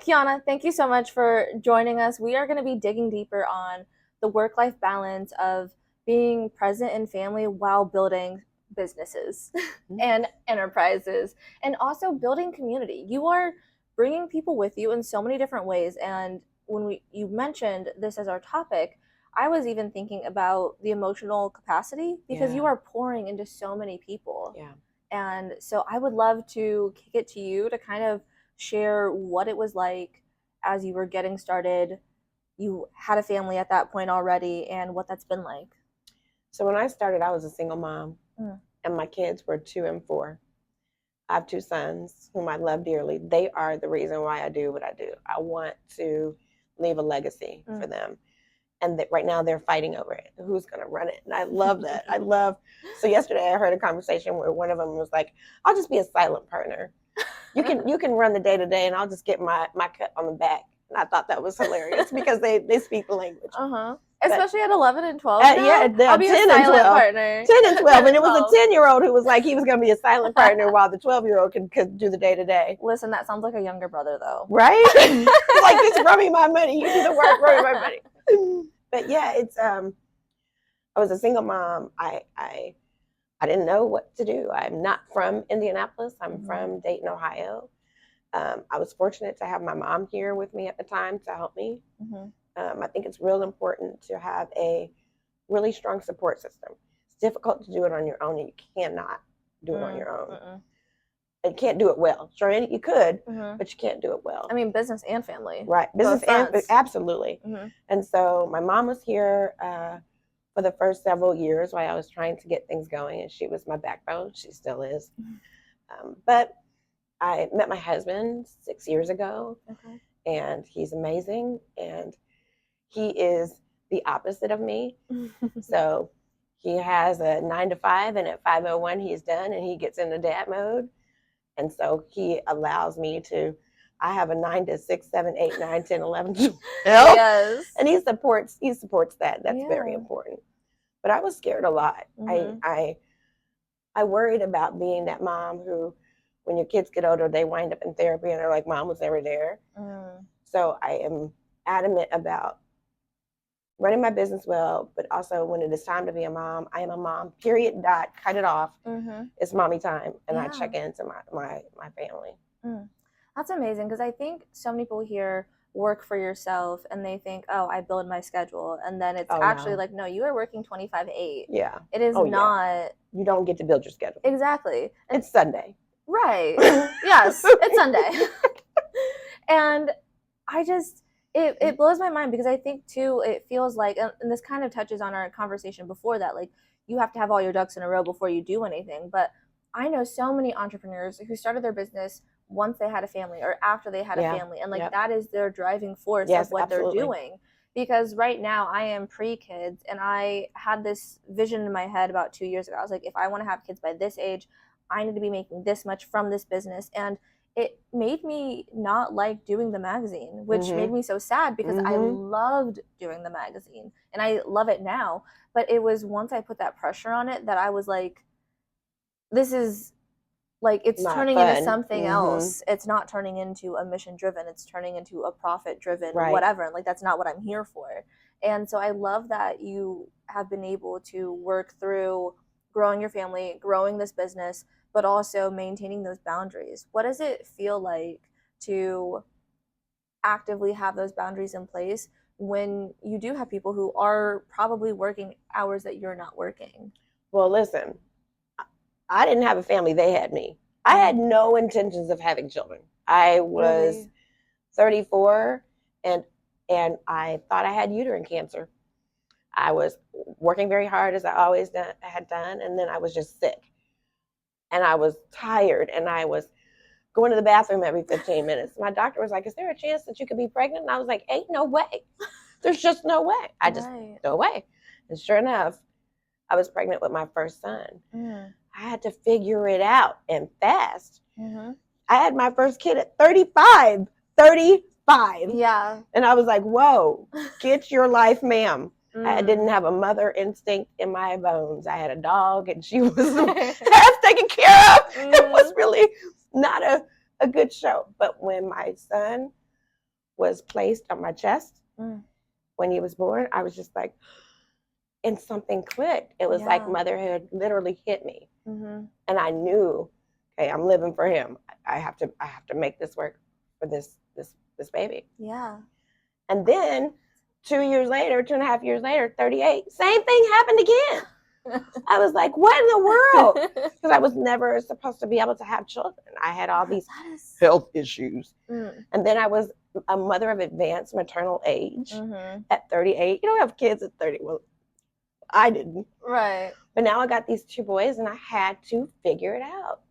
Keianna, thank you so much for joining us. We are going to be digging deeper on the work-life balance of being present in family while building businesses and enterprises, and also building community. You are bringing people with you in so many different ways. And when you mentioned this as our topic, I was even thinking about the emotional capacity because you are pouring into so many people. Yeah. And so I would love to kick it to you to kind of share what it was like as you were getting started. You had a family at that point already, and what that's been like. So when I started, I was a single mom, and my kids were 2 and 4. I have 2 sons whom I love dearly. They are the reason why I do what I do. I want to leave a legacy for them. And that right now they're fighting over it. Who's going to run it? And I love that. So yesterday I heard a conversation where one of them was like, I'll just be a silent partner. You can run the day-to-day and I'll just get my cut on the back. And I thought that was hilarious because they speak the language. Especially at 11 and 12 yeah, I'll be 10 a silent partner. 10 and 12. And it was a 10-year-old who was like he was going to be a silent partner while the 12-year-old could do the day-to-day. Listen, that sounds like a younger brother, though. Right? Like, just run me my money. You do the work, run me my money. But yeah, it's I was a single mom. I didn't know what to do. I'm not from Indianapolis. I'm from Dayton, Ohio. I was fortunate to have my mom here with me at the time to help me. I think it's real important to have a really strong support system. It's difficult to do it on your own, and you cannot do it on your own. And can't do it well. Sure, you could, but you can't do it well. I mean, business and family. Right, business and absolutely. And so my mom was here for the first several years while I was trying to get things going, and she was my backbone. She still is. But I met my husband 6 years ago, and he's amazing, and he is the opposite of me. So he has a 9 to 5, and at 5:01 he's done, and he gets into dad mode. And so he allows me to, I have a 9 to 6, 7, 8, 9, 10, 11, 12. Yes. And he supports that. That's very important. But I was scared a lot. I worried about being that mom who, when your kids get older, they wind up in therapy and they're like, Mom was never there. So I am adamant about running my business well, but also when it is time to be a mom, I am a mom, period, dot, cut it off. It's mommy time. And I check into my family. That's amazing, because I think so many people here work for yourself and they think, oh, I build my schedule. And then it's actually like, no, you are working 25/8. Yeah. It is not. Yeah. You don't get to build your schedule. Exactly. It's Sunday. Right. Yes, it's Sunday. And I just, it blows my mind, because I think too, it feels like, and this kind of touches on our conversation before that, like you have to have all your ducks in a row before you do anything. But I know so many entrepreneurs who started their business once they had a family or after they had a family. And like that is their driving force of what they're doing. Because right now I am pre-kids, and I had this vision in my head about 2 years ago. I was like, if I want to have kids by this age, I need to be making this much from this business. And it made me not like doing the magazine, which made me so sad, because I loved doing the magazine and I love it now. But it was once I put that pressure on it that I was like, this is like, it's not turning into something else. It's not turning into a mission driven. It's turning into a profit driven, whatever. And like, that's not what I'm here for. And so I love that you have been able to work through growing your family, growing this business, but also maintaining those boundaries. What does it feel like to actively have those boundaries in place when you do have people who are probably working hours that you're not working? Well, listen, I didn't have a family. They had me. I had no intentions of having children. I was 34 and I thought I had uterine cancer. I was working very hard, as I always had done, and then I was just sick. And I was tired, and I was going to the bathroom every 15 minutes. My doctor was like, is there a chance that you could be pregnant? And I was like, ain't no way. There's just no way. I just, no way. And sure enough, I was pregnant with my first son. I had to figure it out and fast. I had my first kid at 35. Yeah. And I was like, whoa, get your life, ma'am. I didn't have a mother instinct in my bones. I had a dog, and she was half taken care of. It was really not a good show. But when my son was placed on my chest Mm. when he was born, I was just like, and something clicked. It was like Yeah. motherhood literally hit me. Mm-hmm. And I knew, okay, I'm living for him. I have to make this work for this baby. Yeah. And then 2.5 years later, 38, same thing happened again. I was like, what in the world? Because I was never supposed to be able to have children. I had all these health issues. Mm. And then I was a mother of advanced maternal age Mm-hmm. at 38. You don't have kids at 30. Well, I didn't. Right. But now I got these 2 boys and I had to figure it out.